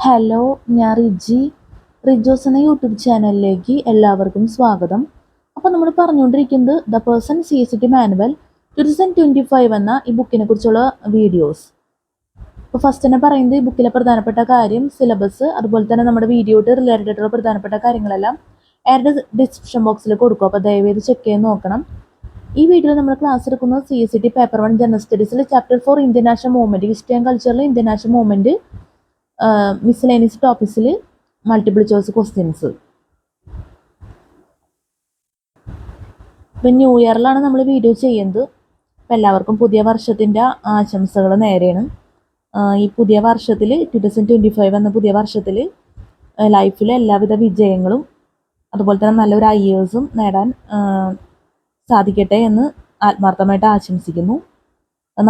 Hello, ഞാൻ റിജി. റിജോസ് എന്ന YouTube ചാനലിലേക്ക് എല്ലാവർക്കും സ്വാഗതം. അപ്പോൾ നമ്മൾ പറഞ്ഞുകൊണ്ടിരിക്കുന്നത് ദ പേഴ്സൺ CST മാനുവൽ 2025 എന്ന ഈ ബുക്കിനെ കുറിച്ചുള്ള വീഡിയോസ്. അപ്പോൾ ഫസ്റ്റ് തന്നെ പറയുന്നത് ഈ ബുക്കിലെ പ്രധാനപ്പെട്ട കാര്യം, സിലബസ്, അതുപോലെ തന്നെ നമ്മുടെ വീഡിയോയുടെ റിലേറ്റഡ് ആയിട്ടുള്ള പ്രധാനപ്പെട്ട കാര്യങ്ങളെല്ലാം ആരുടെ ഡിസ്ക്രിപ്ഷൻ ബോക്സിൽ കൊടുക്കും. അപ്പോൾ ദയവേത് ചെക്ക് ചെയ്ത് നോക്കണം. ഈ വീഡിയോയിൽ നമ്മൾ ക്ലാസ് എടുക്കുന്നത് CST പേപ്പർ 1 ജനറൽ സ്റ്റഡീസിൽ chapter 4 Indian national movement, history and കൾച്ചറിൽ ഇന്ത്യൻ നാഷണൽ മൂവ്മെൻറ്റ്, മിസ്സലേനിയസ് ടോപ്പിക്സിൽ മൾട്ടിപ്പിൾ ചോയ്സ് ക്വസ്റ്റ്യൻസ്. ഇപ്പം ന്യൂ ഇയറിലാണ് നമ്മൾ വീഡിയോ ചെയ്യുന്നത്. അപ്പം എല്ലാവർക്കും പുതിയ വർഷത്തിൻ്റെ ആശംസകൾ നേരെയാണ്. ഈ പുതിയ വർഷത്തിൽ 2025 എന്ന പുതിയ വർഷത്തിൽ ലൈഫിൽ എല്ലാവിധ വിജയങ്ങളും അതുപോലെ തന്നെ നല്ലൊരു IASഉം നേടാൻ സാധിക്കട്ടെ എന്ന് ആത്മാർത്ഥമായിട്ട് ആശംസിക്കുന്നു.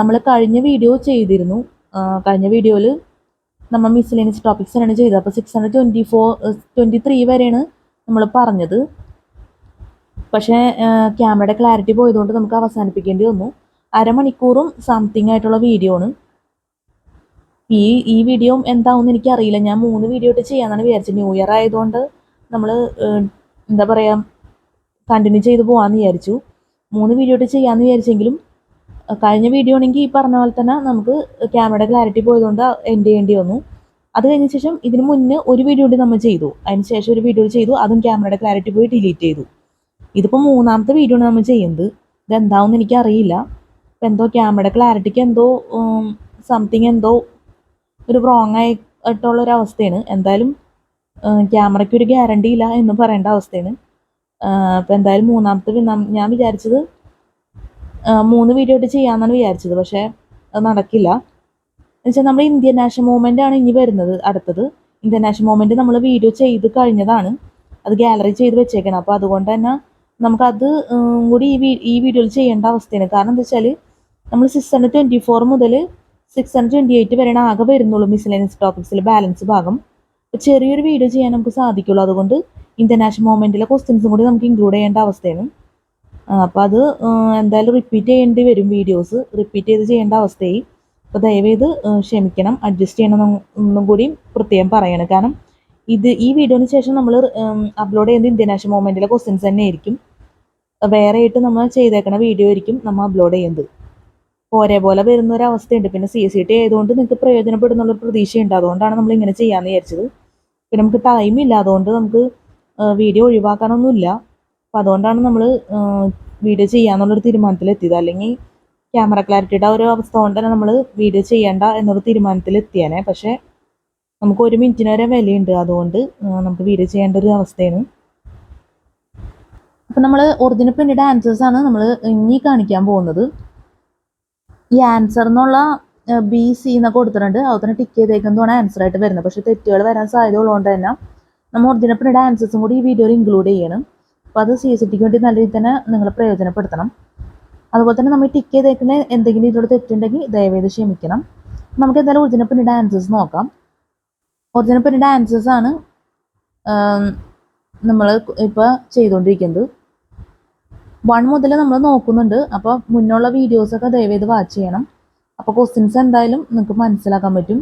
നമ്മൾ കഴിഞ്ഞ വീഡിയോ ചെയ്തിരുന്നു. കഴിഞ്ഞ വീഡിയോയിൽ നമ്മൾ മിസ്സലേനിയസ് ടോപ്പിക്സിനാണ് ചെയ്തത്. അപ്പോൾ 623 വരെയാണ് നമ്മൾ പറഞ്ഞത്. പക്ഷേ ക്യാമറയുടെ ക്ലാരിറ്റി പോയതുകൊണ്ട് നമുക്ക് അവസാനിപ്പിക്കേണ്ടി വന്നു. അരമണിക്കൂറും സംതിങ് ആയിട്ടുള്ള വീഡിയോ ആണ്. ഈ വീഡിയോ എന്താവുമെന്ന് എനിക്കറിയില്ല. ഞാൻ 3 വീഡിയോ ഇട്ട് ചെയ്യാമെന്നാണ് വിചാരിച്ചത്. ന്യൂ ഇയർ ആയതുകൊണ്ട് നമ്മൾ എന്താ പറയുക, കണ്ടിന്യൂ ചെയ്ത് പോകാമെന്ന് വിചാരിച്ചു. 3 വീഡിയോ ഇട്ട് ചെയ്യാമെന്ന് വിചാരിച്ചെങ്കിലും കഴിഞ്ഞ വീഡിയോ ആണെങ്കിൽ ഈ പറഞ്ഞ പോലെ തന്നെ നമുക്ക് ക്യാമറയുടെ ക്ലാരിറ്റി പോയതുകൊണ്ട് എൻഡ് ചെയ്യേണ്ടി വന്നു. അത് കഴിഞ്ഞ ശേഷം ഇതിന് മുന്നേ ഒരു വീഡിയോ കൂടി നമ്മൾ ചെയ്തു. അതിന് ശേഷം ഒരു വീഡിയോ ചെയ്തു, അതും ക്യാമറയുടെ ക്ലാരിറ്റി പോയി ഡിലീറ്റ് ചെയ്തു. ഇതിപ്പോൾ 3ാമത്തെ വീഡിയോ ആണ് നമ്മൾ ചെയ്യുന്നത്. ഇതെന്താവുമെന്ന് എനിക്കറിയില്ല. ഇപ്പം എന്തോ ക്യാമറയുടെ ക്ലാരിറ്റിക്ക് എന്തോ സംതിങ് എന്തോ ഒരു റോങ് ആയിട്ടുള്ളൊരവസ്ഥയാണ്. എന്തായാലും ക്യാമറയ്ക്ക് ഒരു ഗ്യാരണ്ടി ഇല്ല എന്ന് പറയേണ്ട അവസ്ഥയാണ്. അപ്പോൾ എന്തായാലും 3ാമത്തെ ഞാൻ വിചാരിച്ചത് 3 വീഡിയോ ആയിട്ട് ചെയ്യാമെന്നാണ് വിചാരിച്ചത്. പക്ഷേ അത് നടക്കില്ല. എന്നുവെച്ചാൽ നമ്മൾ ഇന്ത്യൻ നാഷണൽ മൂവ്മെൻ്റ് ആണ് ഇനി വരുന്നത്. അടുത്തത് ഇന്ത്യൻ നാഷണൽ മൂവ്മെൻറ്റ് നമ്മൾ വീഡിയോ ചെയ്ത് കഴിഞ്ഞതാണ്. അത് ഗാലറി ചെയ്ത് വെച്ചേക്കണം. അപ്പോൾ അതുകൊണ്ട് തന്നെ നമുക്കത് കൂടി ഈ വീഡിയോയിൽ ചെയ്യേണ്ട അവസ്ഥയാണ്. കാരണം എന്താ വെച്ചാൽ നമ്മൾ 624 മുതൽ 628 വരെയാണ് ആകെ വരുന്നുള്ളൂ മിസ്സലേനിയസ് ടോപ്പിക്സിൽ ബാലൻസ് ഭാഗം. അപ്പോൾ ചെറിയൊരു വീഡിയോ ചെയ്യാൻ നമുക്ക് സാധിക്കുള്ളൂ. അതുകൊണ്ട് ഇന്ത്യൻ നാഷണൽ മൂവ്മെൻറ്റിലെ ക്വസ്റ്റ്യൻസും കൂടി നമുക്ക് ഇൻക്ലൂഡ് ചെയ്യേണ്ട അവസ്ഥയാണ്. അപ്പോൾ അത് എന്തായാലും റിപ്പീറ്റ് ചെയ്യേണ്ടി വരും. വീഡിയോസ് റിപ്പീറ്റ് ചെയ്ത് ചെയ്യേണ്ട അവസ്ഥയായി. അപ്പോൾ ദയവേത് ക്ഷമിക്കണം, അഡ്ജസ്റ്റ് ചെയ്യണം എന്നും കൂടി പ്രത്യേകം പറയണം. കാരണം ഈ വീഡിയോന് ശേഷം നമ്മൾ അപ്ലോഡ് ചെയ്യുന്നത് ഇന്ത്യൻ നാഷണൽ മൂവ്മെൻറ്റിലെ ക്വസ്റ്റ്യൻസ് തന്നെ ആയിരിക്കും. വേറെ ആയിട്ട് നമ്മൾ ചെയ്തേക്കണ വീഡിയോ ആയിരിക്കും നമ്മൾ അപ്ലോഡ് ചെയ്യുന്നത്. ഒരേപോലെ വരുന്നൊരവസ്ഥയുണ്ട്. പിന്നെ CST ആയതുകൊണ്ട് നിങ്ങൾക്ക് പ്രയോജനപ്പെടുന്നുള്ളൊരു പ്രതീക്ഷയുണ്ട്. അതുകൊണ്ടാണ് നമ്മൾ ഇങ്ങനെ ചെയ്യാമെന്ന് വിചാരിച്ചത്. പിന്നെ നമുക്ക് ടൈം ഇല്ല, അതുകൊണ്ട് നമുക്ക് വീഡിയോ ഒഴിവാക്കാനൊന്നുമില്ല. അപ്പോൾ അതുകൊണ്ടാണ് നമ്മൾ വീഡിയോ ചെയ്യാമെന്നുള്ളൊരു തീരുമാനത്തിലെത്തിയത്. അല്ലെങ്കിൽ ക്യാമറ ക്ലാരിറ്റിയുടെ ഒരു അവസ്ഥ കൊണ്ട് തന്നെ നമ്മൾ വീഡിയോ ചെയ്യേണ്ട എന്നൊരു തീരുമാനത്തിലെത്തിയാനേ. പക്ഷേ നമുക്ക് 1 മിനിറ്റിന് വരെ വിലയുണ്ട്. അതുകൊണ്ട് നമുക്ക് വീഡിയോ ചെയ്യേണ്ട ഒരു അവസ്ഥയാണ്. അപ്പം നമ്മൾ ഒറിജിനൽ പ്രിൻ്റഡ് ആൻസേഴ്സാണ് നമ്മൾ ഇനി കാണിക്കാൻ പോകുന്നത്. ഈ ആൻസർ എന്നുള്ള BC എന്നൊക്കെ കൊടുത്തിട്ടുണ്ട്. അത് തന്നെ ടിക്ക് ചെയ്തേക്കുന്നതാണ് ആൻസറായിട്ട് വരുന്നത്. പക്ഷേ തെറ്റുകൾ വരാൻ സാധ്യത ഉള്ളതുകൊണ്ട് തന്നെ നമ്മൾ ഒറിജിനൽ പ്രിൻ്റഡ് ആൻസേഴ്സും കൂടി ഈ വീഡിയോയിൽ ഇൻക്ലൂഡ് ചെയ്യണം. അപ്പോൾ അത് CSTക്ക് വേണ്ടി നല്ല രീതിയിൽ തന്നെ നിങ്ങൾ പ്രയോജനപ്പെടുത്തണം. അതുപോലെ തന്നെ നമ്മൾ ടിക്ക് ചെയ്തേക്കുന്ന എന്തെങ്കിലും ഇതിലൂടെ തെറ്റുണ്ടെങ്കിൽ ദയവേത് ക്ഷമിക്കണം. നമുക്ക് എന്തായാലും ഒറിജിനൽ പ്രിൻ്റഡ് ആൻസേഴ്സ് നോക്കാം. ഒറിജിനൽ പ്രിൻ്റഡ് ആൻസേഴ്സാണ് നമ്മൾ ഇപ്പോൾ ചെയ്തുകൊണ്ടിരിക്കുന്നത്. 1 മുതൽ നമ്മൾ നോക്കുന്നുണ്ട്. അപ്പോൾ മുന്നുള്ള വീഡിയോസൊക്കെ ദയവേത് വാച്ച് ചെയ്യണം. അപ്പോൾ ക്വസ്റ്റ്യൻസ് എന്തായാലും നിങ്ങൾക്ക് മനസ്സിലാക്കാൻ പറ്റും.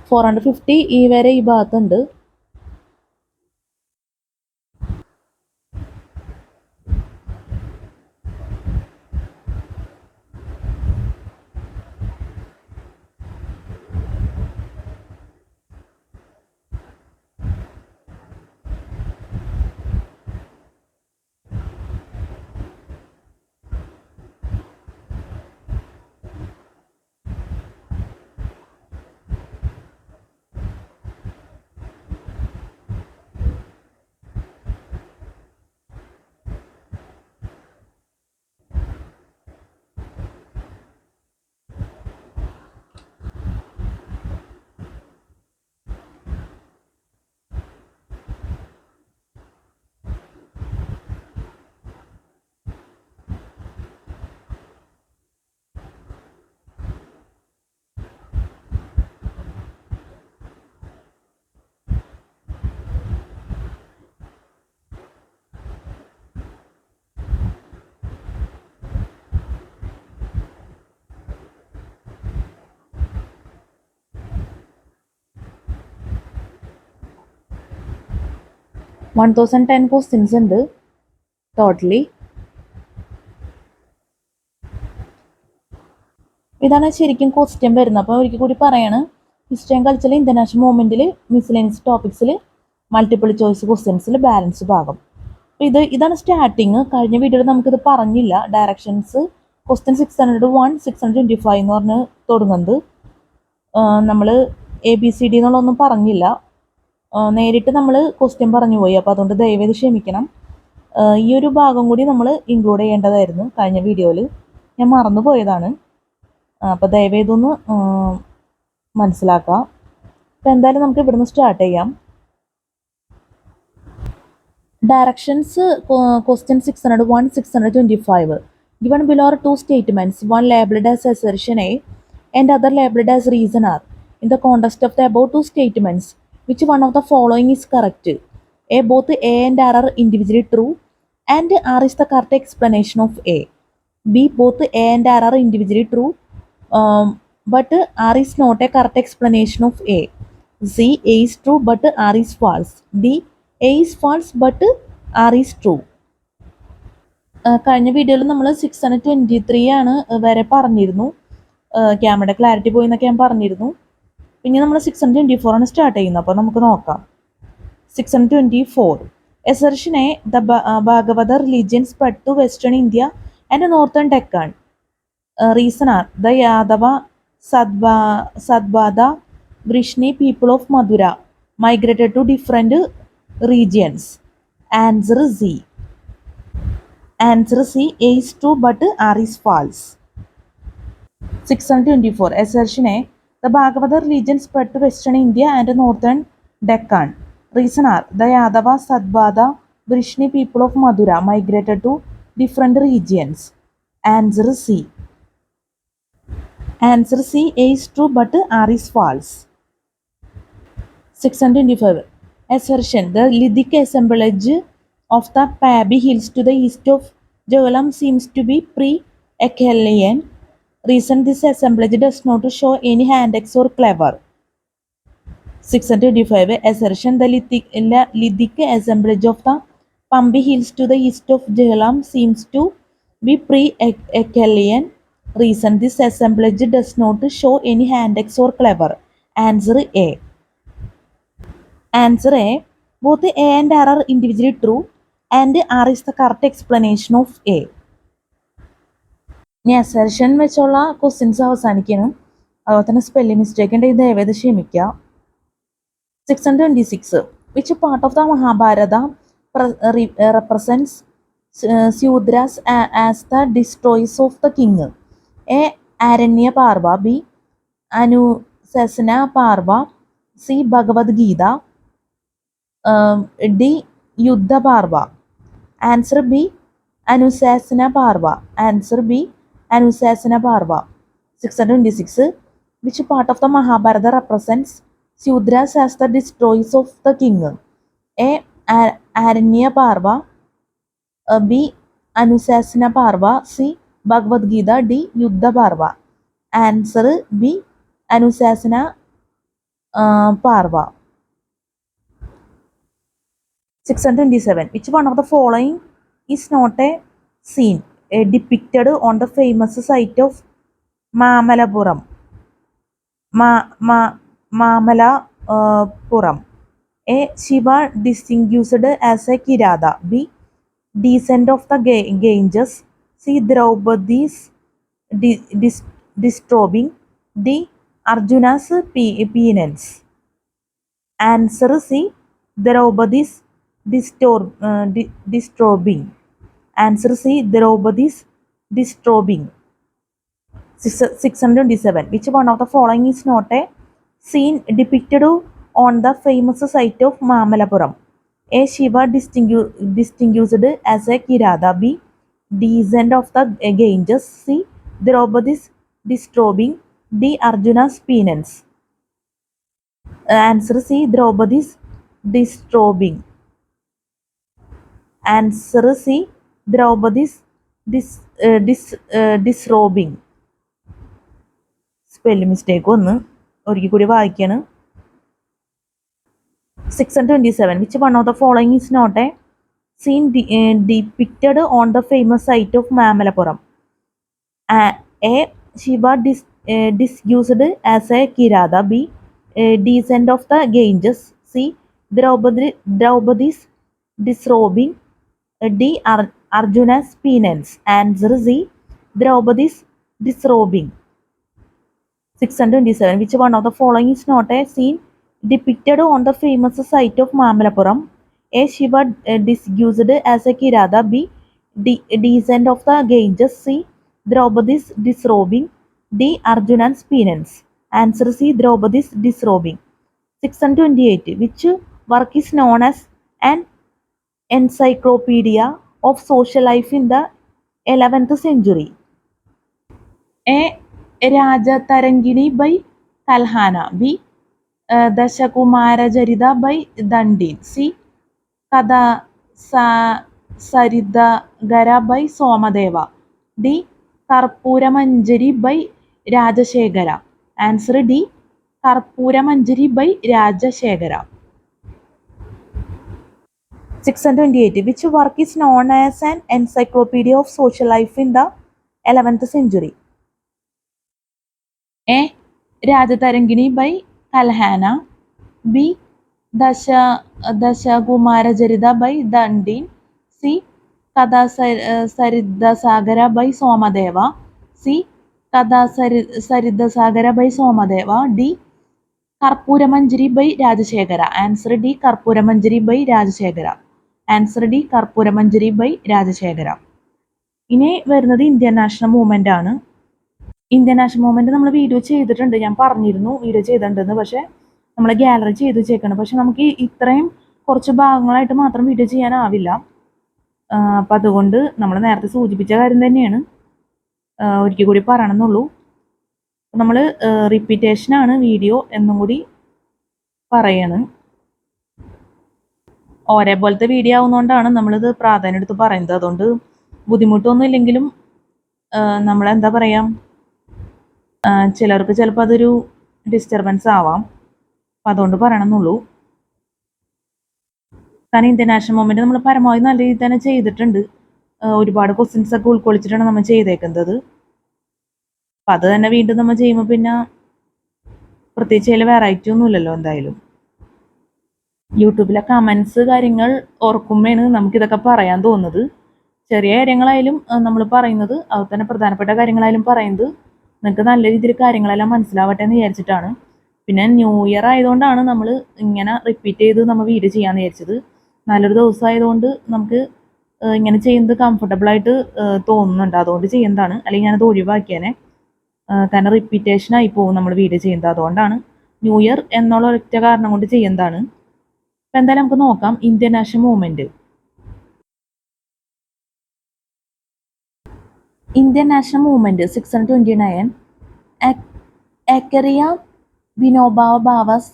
ഫോർ 450 ഈ വരെ ഈ ഭാഗത്തുണ്ട്. 1010 ക്വസ്റ്റ്യൻസ് ഉണ്ട് ടോട്ടലി. ഇതാണ് ശരിക്കും ക്വസ്റ്റ്യൻ വരുന്നത്. അപ്പോൾ ഒരിക്കൽ കൂടി പറയാണ്, ഹിസ്റ്ററി ആൻഡ് കൾച്ചറിൽ ഇന്റർനാഷണൽ മൂവ്മെന്റിൽ മിസ്ലേനിയസ് ടോപ്പിക്സിൽ മൾട്ടിപ്പിൾ ചോയ്സ് ക്വസ്റ്റ്യൻസിൽ ബാലൻസ് ഭാഗം. അപ്പോൾ ഇതാണ് സ്റ്റാർട്ടിങ്. കഴിഞ്ഞ വീഡിയോയിൽ നമുക്കിത് പറഞ്ഞില്ല. ഡയറക്ഷൻസ് ക്വസ്റ്റ്യൻ 601 625 എന്ന് പറഞ്ഞ് തുടങ്ങുന്നത്. നമ്മൾ ABCD എന്നുള്ളതൊന്നും പറഞ്ഞില്ല, നേരിട്ട് നമ്മൾ ക്വസ്റ്റ്യൻ പറഞ്ഞു പോയി. അപ്പോൾ അതുകൊണ്ട് ദയവേത് ക്ഷമിക്കണം. ഈ ഒരു ഭാഗം കൂടി നമ്മൾ ഇൻക്ലൂഡ് ചെയ്യേണ്ടതായിരുന്നു കഴിഞ്ഞ വീഡിയോയിൽ, ഞാൻ മറന്നു പോയതാണ്. അപ്പോൾ ദയവേതൊന്ന് മനസ്സിലാക്കാം. അപ്പോൾ എന്തായാലും നമുക്ക് ഇവിടുന്ന് സ്റ്റാർട്ട് ചെയ്യാം. Directions question 601 625. Given below are two statements, one labeled as assertion A and other labeled as reason R. In the context of the above two statements, which one of the following is correct? A. Both A and R are individually true and R is the correct explanation of A. B. Both A and R are individually true, but R is not a correct explanation of A. C. A is true but R is false. D. A is false but R is true. കഴിഞ്ഞ വീഡിയോയിൽ നമ്മൾ 623 ആണ് വരെ പറഞ്ഞിരുന്നു. ക്യാമറയുടെ clarity പോയി എന്നൊക്കെ ഞാൻ പറഞ്ഞിരുന്നു. പിന്നെ നമ്മൾ 624 ആണ് സ്റ്റാർട്ട് ചെയ്യുന്നത്. അപ്പോൾ നമുക്ക് നോക്കാം. 624. Assertion A. The Bhagavata religion spread to Western India and Northern Deccan. Reason are the Yadava, Sadvada, Vrishni people of Madura migrated to different regions. Answer Z. Answer C. A is true but R is false. 624. Assertion A. The Bhagavata religion spread to Western India and Northern Deccan. Reason are the Yadava, Sadvada, Vrishni people of Madura migrated to different regions. Answer C. Answer C. A is true but R is false. 625. Assertion. The lithic assemblage of the Pabi Hills to the east of Jagalam seems to be pre-Acheulean. Reason this assemblage does not show any hand-axe or clever. 625. Assertion. The lithic assemblage of the Pambi Hills to the east of Jagalam seems to be pre-Acheulean. Reason this assemblage does not show any hand-axe or clever. Answer A. Answer A. Both A and R are individually true and R is the correct explanation of A. ഇനി assertion വെച്ചുള്ള questions അവസാനിക്കണം. അതുപോലെ തന്നെ spelling mistake ഉണ്ടെങ്കിൽ ദയവേത് ക്ഷമിക്കുക. 626. Which part of the Mahabharata represents Sudras as the destroyers of the king? A. Aranya Parva. B. Anusasana Parva. C. Bhagavad Gita. D. Yuddha Parva. Answer B. Anusasana Parva. Answer B. Anusasana Parva. 626. Which part of the Mahabharata represents Sudras as the destroyers of the king? A. Aranya Parva. B. Anusasana Parva. C. Bhagavad Gita. D. Yuddha Parva. Answer B. Anusasana Parva. 627. Which one of the following is not a scene depicted on the famous site of Mamalapuram? Mamalapuram. A. Shiva distinguished as a Kirada. B. Descent of the Ganges. C. Draupadi's disturbing. D. Arjuna's penance. Answer C. Draupadi's disturbing. Answer C. Draupadi's disturbing. 627. Which one of the following is not a scene depicted on the famous site of Mamalapuram? A. Shiva distinguished as a Kirada. B. Descent of the Ganges. C. Draupadi's disturbing. D. Arjuna's penance. Answer C. Draupadi's disturbing. Answer C. Draupadi's disrobing. Spelling mistake ഒന്ന് ഒരിക്കൽ കൂടി വായിക്കാണ്. 627. Which one of the following is not a scene depicted on the famous site of Mamalapuram? A. Shiva disused as a Kirada. B. Descent of the Ganges. C. Draupadi's disrobing. D. Arjuna's penance. Answer C. Draupadi's disrobing. 627. Which one of the following is not a scene depicted on the famous site of Mamalapuram? A. Shiva disused as a Kirada. B. Descent of the Ganges. C. Draupadi's disrobing. D. Arjuna's penance. Answer C. Draupadi's disrobing. 628. Which work is known as an encyclopedia of social life in the 11th century? A. Rajatarangini by Talhana. B. Dashakumaracharita by Dandin. C. Kada Saridagara by Somadeva. D. Karpuramanjari by Rajashekara. Answer D. Karpuramanjari by Rajashekara. 628. Which work is known as an encyclopedia of social life in the 11th century? A. Rajatarangini by Talhana. B. Dashakumaracharita by Dandin. C. Kada Saridasagara by Somadeva. C. Kada Saridasagara by Somadeva. D. Karpuramanjari by Rajashekara. Answer D. Karpuramanjari by Rajashekara. Answer D. Karpuramanjari by Rajashekara. ഇനി വരുന്നത് Indian national movement ആണ്. Indian national movement നമ്മൾ video ചെയ്തിട്ടുണ്ട്, ഞാൻ പറഞ്ഞിരുന്നു video ചെയ്തിട്ടുണ്ടെന്ന്. പക്ഷെ നമ്മൾ ഗാലറി ചെയ്ത് വെച്ചേക്കണം. പക്ഷെ നമുക്ക് ഇത്രയും കുറച്ച് ഭാഗങ്ങളായിട്ട് മാത്രം വീഡിയോ ചെയ്യാനാവില്ല. അപ്പം അതുകൊണ്ട് നമ്മൾ നേരത്തെ സൂചിപ്പിച്ച കാര്യം തന്നെയാണ്, ഒരിക്കൽ കൂടി പറയണമെന്നുള്ളൂ. നമ്മൾ റിപ്പീറ്റേഷനാണ് വീഡിയോ എന്നും കൂടി പറയാണ്. ഒരേപോലത്തെ വീഡിയോ ആവുന്നതുകൊണ്ടാണ് നമ്മളിത് പ്രാധാന്യം എടുത്ത് പറയുന്നത്. അതുകൊണ്ട് ബുദ്ധിമുട്ടൊന്നും ഇല്ലെങ്കിലും നമ്മളെന്താ പറയുക, ചിലർക്ക് ചിലപ്പോൾ അതൊരു ഡിസ്റ്റർബൻസ് ആവാം. അപ്പം അതുകൊണ്ട് പറയണമെന്നുള്ളൂ. കാരണം ഇന്ത്യൻ നാഷണൽ മൂവ്മെന്റ് നമ്മൾ പരമാവധി നല്ല രീതിയിൽ തന്നെ ചെയ്തിട്ടുണ്ട്. ഒരുപാട് ക്വസ്റ്റ്യൻസ് ഒക്കെ ഉൾക്കൊള്ളിച്ചിട്ടാണ് നമ്മൾ ചെയ്തേക്കുന്നത്. അപ്പം അത് തന്നെ വീണ്ടും നമ്മൾ ചെയ്യുമ്പോൾ പിന്നെ പ്രത്യേകിച്ച് അതിൽ വെറൈറ്റി ഒന്നും ഇല്ലല്ലോ. എന്തായാലും യൂട്യൂബിലെ കമൻസ് കാര്യങ്ങൾ ഓർക്കുമ്പോഴാണ് നമുക്കിതൊക്കെ പറയാൻ തോന്നുന്നത്. ചെറിയ കാര്യങ്ങളായാലും നമ്മൾ പറയുന്നത്, അതുപോലെ തന്നെ പ്രധാനപ്പെട്ട കാര്യങ്ങളായാലും പറയുന്നത് നിങ്ങൾക്ക് നല്ല രീതിയിൽ കാര്യങ്ങളെല്ലാം മനസ്സിലാവട്ടെ എന്ന് വിചാരിച്ചിട്ടാണ്. പിന്നെ ന്യൂ ഇയർ ആയതുകൊണ്ടാണ് നമ്മൾ ഇങ്ങനെ റിപ്പീറ്റ് ചെയ്ത് നമ്മൾ വീഡിയോ ചെയ്യാമെന്ന് വിചാരിച്ചത്. നല്ലൊരു ദിവസം ആയതുകൊണ്ട് നമുക്ക് ഇങ്ങനെ ചെയ്യുന്നത് കംഫർട്ടബിളായിട്ട് തോന്നുന്നുണ്ട്, അതുകൊണ്ട് ചെയ്യുന്നതാണ്. അല്ലെങ്കിൽ ഞാനത് ഒഴിവാക്കിയേനെ, കാരണം റിപ്പീറ്റേഷനായി പോകും നമ്മൾ വീഡിയോ ചെയ്യുന്നത്. അതുകൊണ്ടാണ് ന്യൂ ഇയർ എന്നുള്ള ഒരൊറ്റ കാരണം കൊണ്ട് ചെയ്യുന്നതാണ്. അപ്പം എന്തായാലും നമുക്ക് നോക്കാം Indian national movement. Indian National Movement 629. Akeria Vinoba Bhava's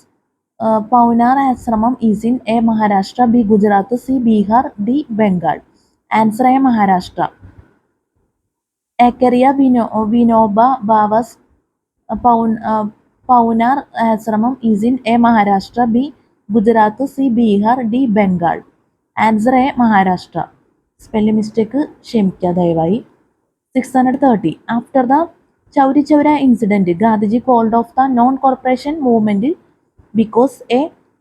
Paunar Ashramam is in A. Maharashtra, B. Gujarat, C. Bihar, D. Bengal. Answer A. Maharashtra. Akeria Vinoba Bhava's Paunar Ashramam is in A. Maharashtra, B. Gujarat, C. Bihar, D. Bengal. Answer A. Maharashtra. Spelling mistake ക്ഷമിക്കുക ദയവായി. 630. After the Chauri Chaura incident, Gandhiji called off the non-corporation movement because A.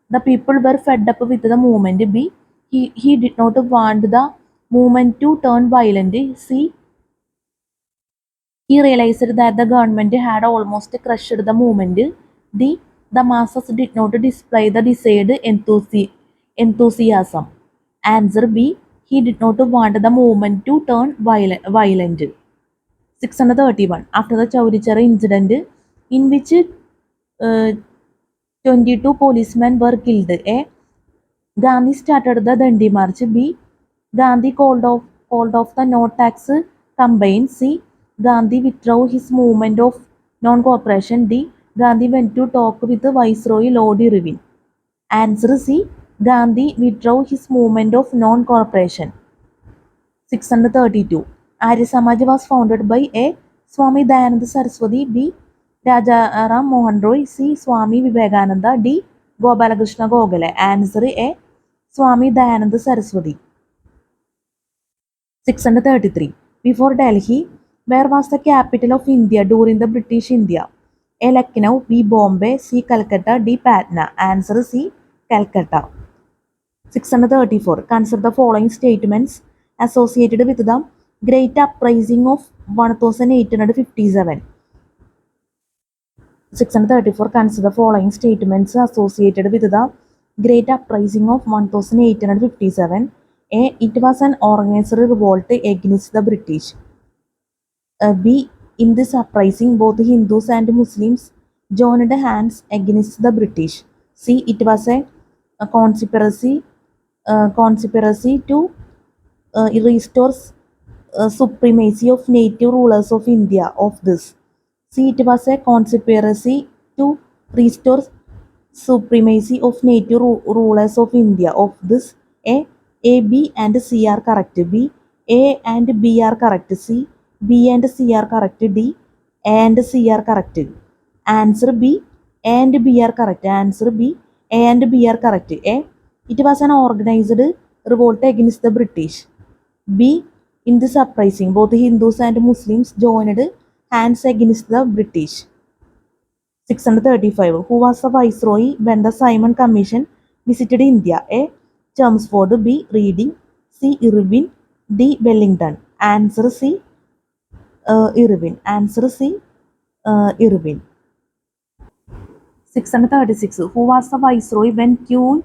the people were fed up with the movement. B. He did not want the movement to turn violent. C. he realized that the government had almost crushed the movement. D. the masses did not display the desired enthusiasm. Answer B. he did not want the movement to turn violent. 631. After the Chauri Chaura incident, in which 22 policemen were killed, A. Gandhi started the Dandi March. B. Gandhi called off the no tax campaign. C. Gandhi withdrew his movement of non-cooperation. D. Gandhi went to talk with the Viceroy Lord Irwin. Answer C. Gandhi withdrew his movement of non-cooperation. 632. Arya Samaj was founded by A. Swami Dayananda Saraswati. B. Raja Ram Mohan Roy. C. Swami Vivekananda. D. Gopalakrishna Gokhale. Answer A. Swami Dayananda Saraswati. 633. Before Delhi, where was the capital of India during the British India? A. Lucknow, B. Bombay, C. Calcutta, D. Patna. Answer C. Calcutta. 634. Consider the following statements associated with the Great Uprising of 1857. 634. Consider the following statements associated with the Great Uprising of 1857. A. It was an organized revolt against the British. B. In this uprising, both Hindus and Muslims joined hands against the British. C. It was a conspiracy to restore supremacy of native rulers of India. Of this, C. It was a conspiracy to restore supremacy of native rulers of India. Of this, A, B, and C are correct. B, A and B are correct. C, B and C are correct. D, A and C are correct. Answer B, A and B are correct. Answer B, A and B are correct. A, it was an organized revolt against the British. B, in this uprising, both Hindus and Muslims joined hands against the British. 635. Who was the viceroy when the Simon Commission visited India? A. Chelmsford, B. Reading, C. Irvine, D. Wellington. Answer C. Irvine. Answer C. Irvine. 636. Who was the viceroy when Queen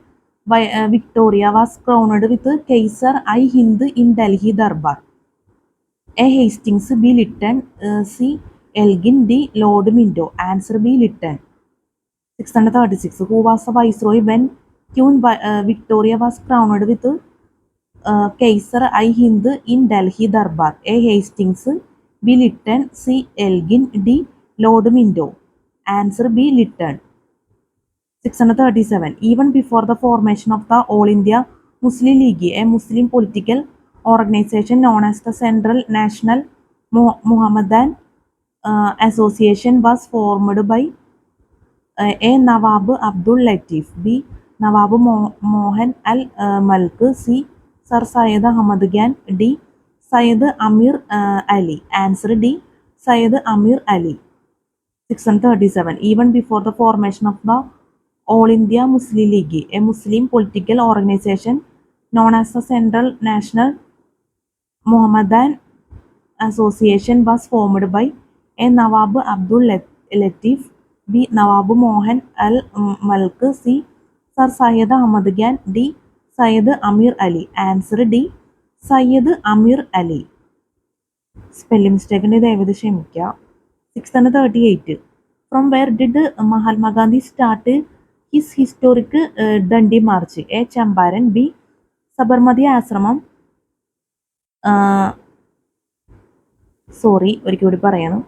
Victoria was crowned with Kaisar I Hind in Delhi Darbar? A. Hastings, B. Lytton, C. Elgin, D. Lord Minto. Answer B. Lytton. 636. Who was the viceroy when Queen Victoria was crowned with Kaisar I Hind in Delhi Darbar? A. Hastings, B. Lytton, C. Elgin, D. Lord Minto. Answer B. Lytton. 637. Even before the formation of the All India Muslim League, a Muslim political organization known as the Central National Muhammadan Association was formed by A. Nawab Abdul Latif, B. Nawab Mohan Al Malk, C. Sir Syed Ahmad Khan, D. Syed Amir Ali. Answer D. Syed Amir Ali. 637. Even before the formation of the All India Muslim League, a Muslim political organization known as the Central National Muhammadan Association was formed by A. Nawab Abdul Latif, B. Nawab Mohan Al Malk, C. Sir Syed Ahmad Khan, D. Syed Amir Ali. Answer D. Syed Amir Ali. Spelling mistake ദയവായി ക്ഷമിക്കുക. 638. From where did Mahatma Gandhi start his historic Dandi March? A. Champaran, B. Sabarmati Ashramam. ഒരിക്കൽ കൂടി പറയണം.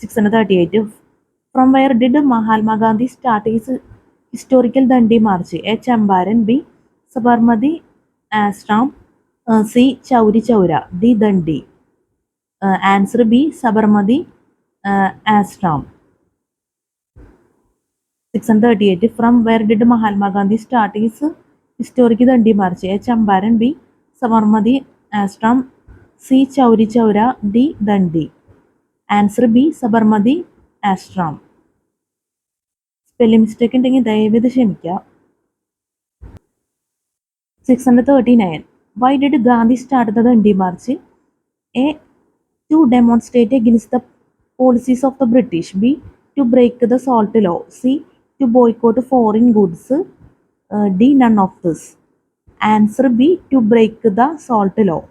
638. From where did Mahatma Gandhi start his historical Dandi March? A. Champaran, B. Sabarmati Ashram, C. Chauri Chaura, D. Dandi. Answer B. Sabarmati Ashram. 638. From where did Mahatma Gandhi start his historic Dandi March? A. Champaran, B. Sabarmati Ashram, C. Chauri Chaura, D. Dandi. Answer B. Sabarmati Ashram. Spelling mistake ഉണ്ടെങ്കിൽ ദയവേത് ക്ഷമിക്കുക. 639. Why did Gandhi start the Dandi March? A. To demonstrate against the policies of the British. B. To break the salt law. C. To boycott foreign goods. D. None of this. Answer B. To break the salt law.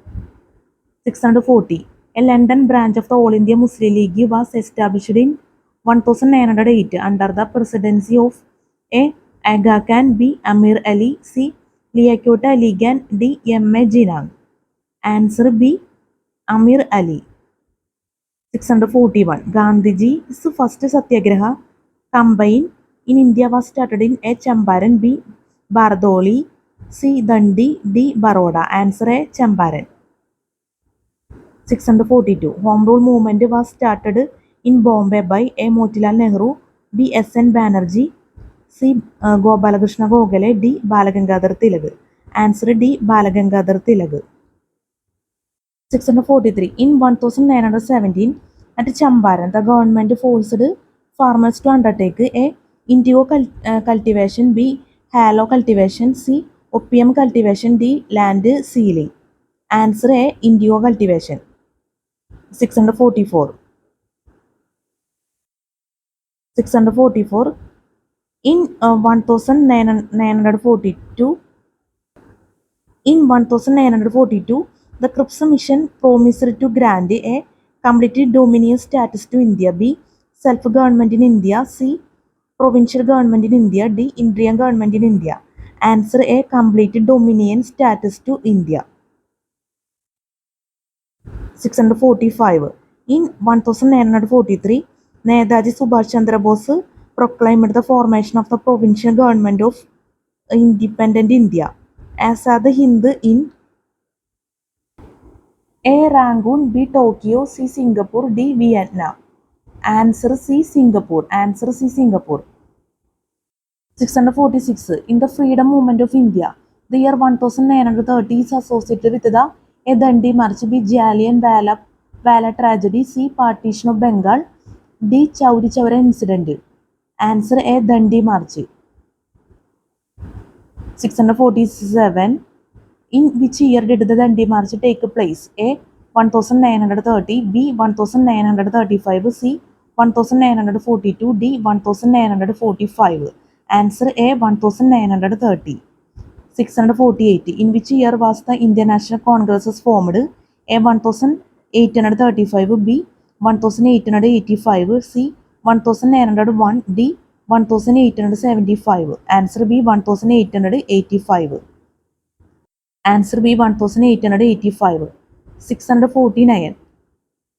640. A London branch of the All India Muslim League was established in 1908 under the presidency of A. Aga Khan, B. Amir Ali, C. Liaquat Ali Khan, D. M.A. Jinnah. Answer B. Amir Ali. 641. Gandhiji's first Satyagraha campaign in India was started in A. Champaran, B. Bardoli, C. Dandi, D. Baroda. Answer A. Champaran. 642. Home Rule movement was started in Bombay by A. Motilal Nehru, B. S. N. Banerjee, C Gopalakrishna Gokhale, D Balagangadhar Tilak. Answer D Balagangadhar Tilak. 643. In 1917, at Champaran, the government forced farmers to undertake A. Indigo cultivation, B. Tallow cultivation, C. Opium cultivation, D. Land sealing. Answer A. Indigo cultivation. 644. 644. In 1942, the Cripps Mission promised to grant A. complete dominion status to India, B. self-government in India, C. provincial government in India, D. Indian government in India. Answer A. complete dominion status to India. 645. In 1943, Netaji Subhash Chandra Bose proclaimed the formation of the provincial government of independent India. Azad Hind in A. Rangoon, B. Tokyo, C. Singapore, D. Vietnam. Answer C. Singapore. Answer C. Singapore. 646. In the freedom movement of India, the year 1930 is associated with the A. Dandi March, B. Jallianwala tragedy, C. partition of Bengal, D. Chauri Chaura incident. Answer A. Dandi March. 647. In which year did the Dandi March take place? A. 1930, B. 1935, C. 1942, D. 1945. Answer A. 1930. 648. In which year was the Indian National Congress formed? A. 1835, B. 1885, C. 1901, D. 1875. Answer B. 1885. Answer B. 1885. 649.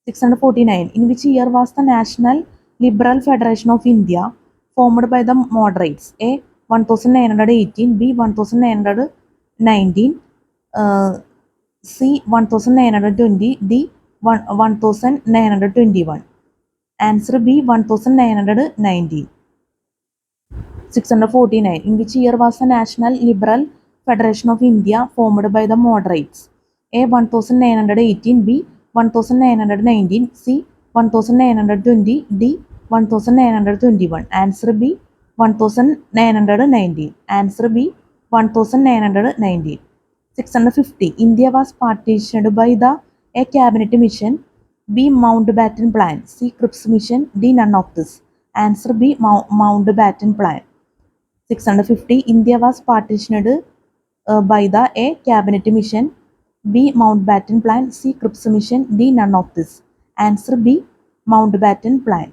649. In which year was the National Liberal Federation of India formed by the moderates? A. 1918, B. 1919, C. 1920, D. 1921. Answer B. 1919. 649. In which year was the National Liberal Federation of India formed by the moderates? A. 1918, B. 1919, C. 1920, D. 1921. Answer B. 1919. Answer B. 1919. 650. India was partitioned by the A. Cabinet Mission, B. Mountbatten Plan, C. Cripps Mission, D. none of this. Answer B. Mountbatten Plan. 650. India was partitioned by the A. Cabinet Mission, B. Mountbatten Plan, C. Cripps Mission, D. none of this. Answer B. Mountbatten Plan.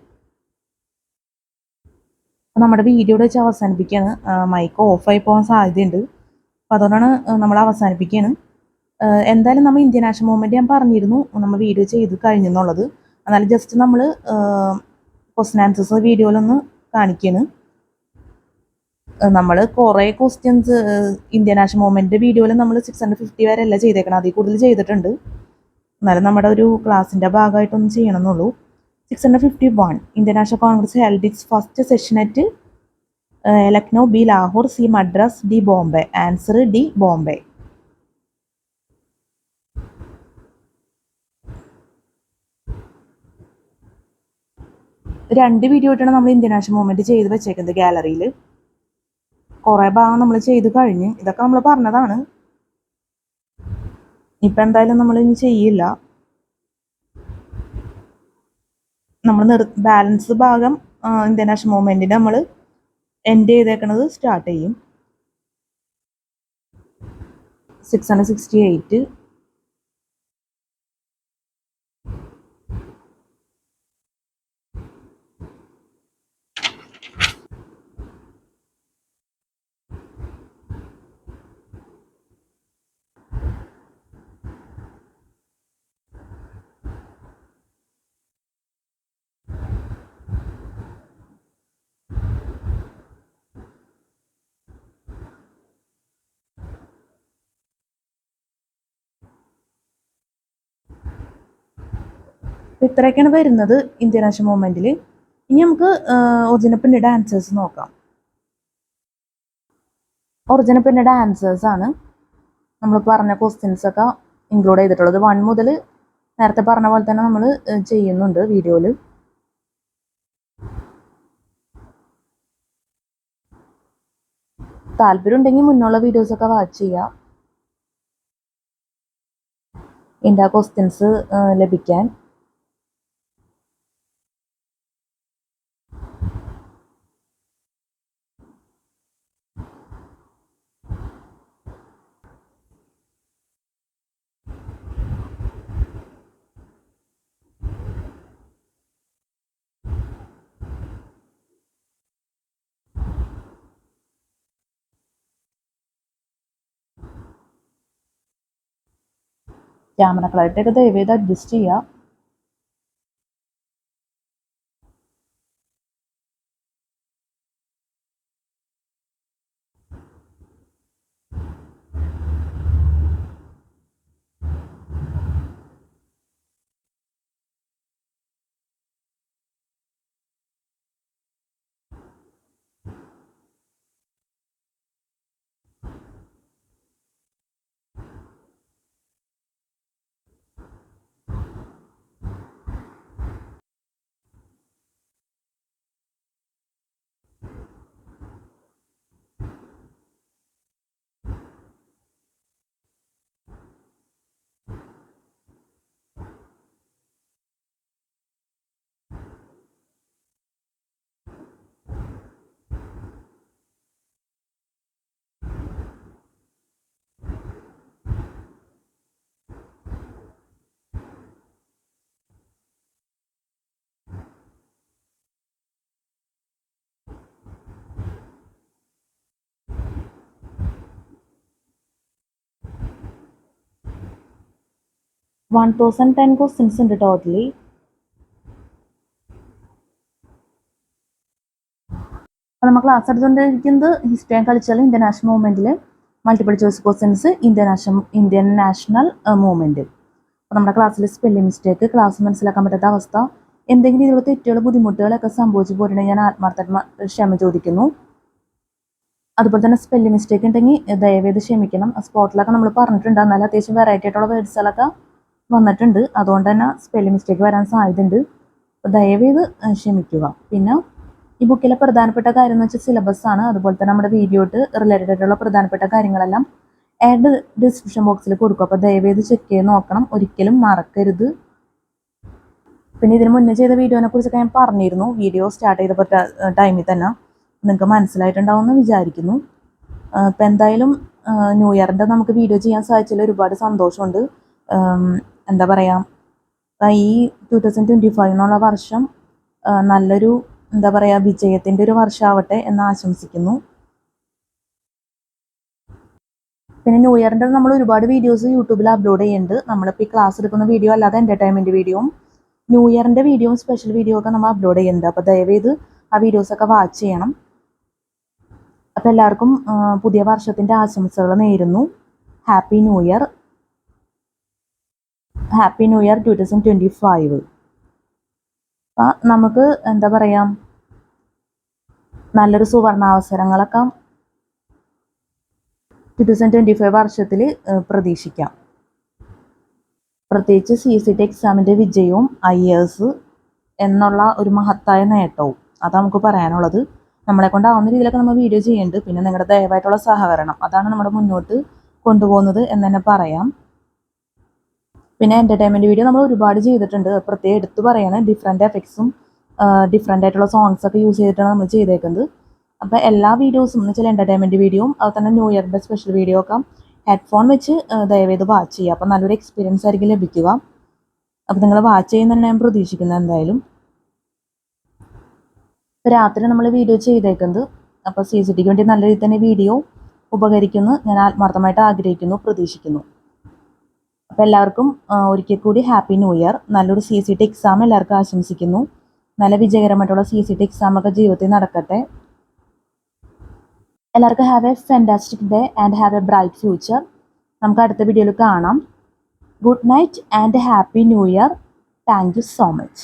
നമ്മുടെ വീഡിയോയുടെ വെച്ച് അവസാനിപ്പിക്കുകയാണ്. Mic ഓഫായി പോകാൻ സാധ്യതയുണ്ട്, അപ്പോൾ അതുകൊണ്ടാണ് നമ്മൾ അവസാനിപ്പിക്കുകയാണ്. എന്തായാലും നമ്മൾ ഇന്ത്യൻ നാഷണൽ മൂവ്മെൻറ്റ് ഞാൻ പറഞ്ഞിരുന്നു നമ്മൾ വീഡിയോ ചെയ്ത് കഴിഞ്ഞെന്നുള്ളത്. എന്നാലും ജസ്റ്റ് നമ്മൾ ക്വസ്റ്റ്യൻ ആൻസേഴ്സ് വീഡിയോയിലൊന്ന് കാണിക്കുകയാണ്. നമ്മൾ കുറേ ക്വസ്റ്റ്യൻസ് ഇന്ത്യൻ നാഷണൽ മൂവ്മെൻറ്റ് വീഡിയോയിൽ നമ്മൾ 650 വരെ അല്ല ചെയ്തേക്കണം, അതിൽ കൂടുതൽ ചെയ്തിട്ടുണ്ട്. എന്നാലും നമ്മുടെ ഒരു ക്ലാസ്സിൻ്റെ ഭാഗമായിട്ടൊന്നും ചെയ്യണമെന്നുള്ളൂ. 651. Indian National Congress held its first session at Lucknow, B. Lahore, C. Madras, D. Bombay. Answer D. Bombay. രണ്ട് വീഡിയോ ആയിട്ടാണ് നമ്മൾ ഇന്ത്യൻ നാഷണൽ മൂവ്മെൻറ്റ് ചെയ്ത് വെച്ചേക്കുന്നത് ഗാലറിയിൽ. കുറേ ഭാഗം നമ്മൾ ചെയ്ത് കഴിഞ്ഞ്, ഇതൊക്കെ നമ്മൾ പറഞ്ഞതാണ്. ഇപ്പം എന്തായാലും നമ്മൾ ഇനി ചെയ്യില്ല. നമ്മൾ ബാലൻസ് ഭാഗം ഇന്ത്യൻ നാഷണൽ മൂവ്മെൻറ്റിന് നമ്മൾ എൻഡ് ചെയ്തേക്കണത് സ്റ്റാർട്ട് ചെയ്യും. 668. ഇത്രയൊക്കെയാണ് വരുന്നത് ഇന്ത്യൻ നാഷണൽ മൂവ്മെൻറ്റിൽ. ഇനി നമുക്ക് ഒറിജിനൽ പിന്നീട് ആൻസേഴ്സ് നോക്കാം. ഒറിജിനൽ പിന്നീട് ആൻസേഴ്സ് ആണ് നമ്മൾ പറഞ്ഞ ക്വസ്റ്റ്യൻസ് ഒക്കെ ഇൻക്ലൂഡ് ചെയ്തിട്ടുള്ളത്. 1 മുതൽ നേരത്തെ പറഞ്ഞ പോലെ തന്നെ നമ്മൾ ചെയ്യുന്നുണ്ട് വീഡിയോയിൽ. താല്പര്യം ഉണ്ടെങ്കിൽ മുന്നുള്ള വീഡിയോസൊക്കെ വാച്ച് ചെയ്യുക ഇതിൻ്റെ ക്വസ്റ്റ്യൻസ് ലഭിക്കാൻ. ക്യാമറ ക്ലാരിറ്റിയൊക്കെ ദയവേത് അഡ്ജസ്റ്റ് ചെയ്യുക. വൺ 1010 ക്വസ്റ്റ്യൻസ് ഉണ്ട് ടോട്ടലി. അപ്പോൾ നമ്മൾ ക്ലാസ് എടുത്തുകൊണ്ടിരിക്കുന്നത് history and cultural Indian national മൂവ്മെൻറ്റിൽ multiple choice questions Indian national movement. അപ്പോൾ നമ്മുടെ ക്ലാസ്സിൽ സ്പെല്ലിംഗ് മിസ്റ്റേക്ക്, ക്ലാസ് മനസ്സിലാക്കാൻ പറ്റാത്ത അവസ്ഥ, എന്തെങ്കിലും ഇതിലുള്ള തെറ്റുകൾ ബുദ്ധിമുട്ടുകളൊക്കെ സംഭവിച്ചു പോയിട്ടുണ്ടെങ്കിൽ ഞാൻ ആത്മാർത്ഥമായിട്ട് ക്ഷമ ചോദിക്കുന്നു. അതുപോലെ തന്നെ സ്പെല്ലിംഗ് മിസ്റ്റേക്ക് ഉണ്ടെങ്കിൽ ദയവേത് ക്ഷമിക്കണം. സ്പോട്ടിലൊക്കെ നമ്മൾ പറഞ്ഞിട്ടുണ്ട്, എന്നാലും അത്യാവശ്യം വെറൈറ്റി ആയിട്ടുള്ള വേർഡ്സുകളൊക്കെ വന്നിട്ടുണ്ട്, അതുകൊണ്ട് തന്നെ സ്പെല്ലിംഗ് മിസ്റ്റേക്ക് വരാൻ സാധ്യതയുണ്ട്. അപ്പോൾ ദയവേത് ക്ഷമിക്കുക. പിന്നെ ഈ ബുക്കിലെ പ്രധാനപ്പെട്ട കാര്യം എന്ന് വെച്ചാൽ സിലബസ് ആണ്. അതുപോലെ തന്നെ നമ്മുടെ വീഡിയോട്ട് റിലേറ്റഡ് ആയിട്ടുള്ള പ്രധാനപ്പെട്ട കാര്യങ്ങളെല്ലാം ആഡ് ഡിസ്ക്രിപ്ഷൻ ബോക്സിൽ കൊടുക്കും. അപ്പോൾ ദയവേത് ചെക്ക് ചെയ്ത് നോക്കണം, ഒരിക്കലും മറക്കരുത്. പിന്നെ ഇതിന് മുന്നേ ചെയ്ത വീഡിയോനെ കുറിച്ചൊക്കെ ഞാൻ പറഞ്ഞിരുന്നു, വീഡിയോ സ്റ്റാർട്ട് ചെയ്തപ്പോൾ ടൈമിൽ തന്നെ. നിങ്ങൾക്ക് മനസ്സിലായിട്ടുണ്ടാവുമെന്ന് വിചാരിക്കുന്നു. ഇപ്പം എന്തായാലും ന്യൂ ഇയറിൻ്റെ നമുക്ക് വീഡിയോ ചെയ്യാൻ സാധിച്ചതിൽ ഒരുപാട് സന്തോഷമുണ്ട്. എന്താ പറയുക, ഈ 2025 എന്നുള്ള വർഷം നല്ലൊരു എന്താ പറയുക വിജയത്തിൻ്റെ ഒരു വർഷമാവട്ടെ എന്ന് ആശംസിക്കുന്നു. പിന്നെ ന്യൂ ഇയറിൻ്റെ നമ്മൾ ഒരുപാട് വീഡിയോസ് യൂട്യൂബിൽ അപ്ലോഡ് ചെയ്യുന്നുണ്ട്. നമ്മളിപ്പോൾ ഈ ക്ലാസ് എടുക്കുന്ന വീഡിയോ അല്ലാതെ എൻ്റർടൈൻമെൻറ്റ് വീഡിയോയും ന്യൂ ഇയറിൻ്റെ വീഡിയോയും സ്പെഷ്യൽ വീഡിയോ ഒക്കെ നമ്മൾ അപ്ലോഡ് ചെയ്യുന്നുണ്ട്. അപ്പോൾ ദയവേത് ആ വീഡിയോസൊക്കെ വാച്ച് ചെയ്യണം. അപ്പോൾ എല്ലാവർക്കും പുതിയ വർഷത്തിൻ്റെ ആശംസകൾ നേരുന്നു. Happy new year 2025. അപ്പം നമുക്ക് എന്താ പറയുക നല്ലൊരു സുവർണാവസരങ്ങളൊക്കെ 2025 വർഷത്തിൽ പ്രതീക്ഷിക്കാം. പ്രത്യേകിച്ച് CCT എക്സാമിൻ്റെ വിജയവും IAS എന്നുള്ള ഒരു മഹത്തായ നേട്ടവും അതാണ് നമുക്ക് പറയാനുള്ളത്. നമ്മളെ കൊണ്ടാവുന്ന രീതിയിലൊക്കെ നമ്മൾ വീഡിയോ ചെയ്യുന്നുണ്ട്. പിന്നെ നിങ്ങളുടെ ദയവായിട്ടുള്ള സഹകരണം അതാണ് നമ്മുടെ മുന്നോട്ട് കൊണ്ടുപോകുന്നത് എന്ന് തന്നെ പറയാം. പിന്നെ എൻ്റർടൈൻമെൻറ്റ് വീഡിയോ നമ്മൾ ഒരുപാട് ചെയ്തിട്ടുണ്ട്. പ്രത്യേകം എടുത്ത് പറയാണ്, ഡിഫറെൻറ്റ് എഫക്ട്സും ഡിഫറെൻ്റ് ആയിട്ടുള്ള സോങ്സൊക്കെ യൂസ് ചെയ്തിട്ടാണ് നമ്മൾ ചെയ്തേക്കുന്നത്. അപ്പോൾ എല്ലാ വീഡിയോസും എന്ന് വെച്ചാൽ എൻ്റർടൈൻമെൻറ്റ് വീഡിയോയും അതുപോലെ തന്നെ ന്യൂ ഇയറിൻ്റെ സ്പെഷ്യൽ വീഡിയോ ഒക്കെ ഹെഡ്ഫോൺ വെച്ച് ദയവേത് വാച്ച് ചെയ്യുക. അപ്പോൾ നല്ലൊരു എക്സ്പീരിയൻസ് ആയിരിക്കും ലഭിക്കുക. അപ്പോൾ നിങ്ങൾ വാച്ച് ചെയ്യുന്ന തന്നെ ഞാൻ പ്രതീക്ഷിക്കുന്നത് എന്തായാലും. രാത്രി നമ്മൾ വീഡിയോ ചെയ്തേക്കുന്നത്. അപ്പോൾ CCTക്ക് വേണ്ടി നല്ല രീതിയിൽ തന്നെ വീഡിയോ ഉപകരിക്കുന്നു ഞാൻ ആത്മാർത്ഥമായിട്ട് ആഗ്രഹിക്കുന്നു, പ്രതീക്ഷിക്കുന്നു. അപ്പോൾ എല്ലാവർക്കും ഒരിക്കൽ കൂടി ഹാപ്പി ന്യൂ ഇയർ. നല്ലൊരു CCT എക്സാം എല്ലാവർക്കും ആശംസിക്കുന്നു. നല്ല വിജയകരമായിട്ടുള്ള CCT എക്സാമൊക്കെ ജീവിതത്തിൽ നടക്കട്ടെ. എല്ലാവർക്കും have A fantastic day and have A bright future. നമുക്ക് അടുത്ത വീഡിയോയിൽ കാണാം. Good night and happy new year. Thank you so much.